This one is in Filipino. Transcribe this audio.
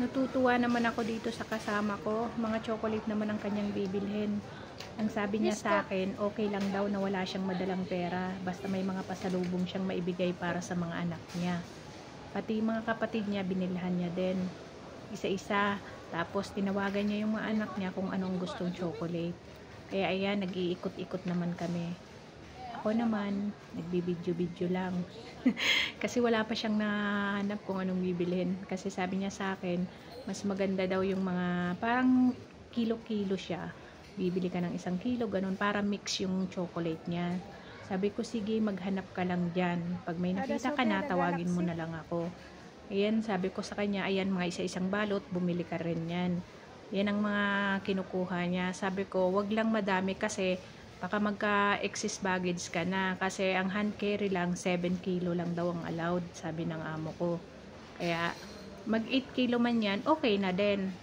Natutuwa naman ako dito sa kasama ko. Mga chocolate naman ang kanyang bibilhin. Ang sabi niya sa akin, okay lang daw na wala siyang madalang pera. Basta may mga pasalubong siyang maibigay para sa mga anak niya. Pati mga kapatid niya, binilhan niya din. Isa-isa. Tapos tinawagan niya yung mga anak niya kung anong gustong chocolate. Kaya ayan, nag-iikot-ikot naman kami. Ako naman, nagbibidyo-video lang. Kasi wala pa siyang nahanap kung anong bibilhin. Kasi sabi niya sa akin, mas maganda daw yung mga parang kilo-kilo siya. Bibili ka ng 1 kilo, ganun, para mix yung chocolate niya. Sabi ko, sige, maghanap ka lang dyan. Pag may nakita ka na, tawagin mo na lang ako. Ayan, sabi ko sa kanya, ayan, mga isa-isang balot, bumili ka rin yan. Yan ang mga kinukuha niya. Sabi ko, wag lang madami kasi baka magka-excess baggage ka na. Kasi ang hand carry lang, 7 kilo lang daw ang allowed, sabi ng amo ko. Kaya, mag 8 kilo man yan, okay na din.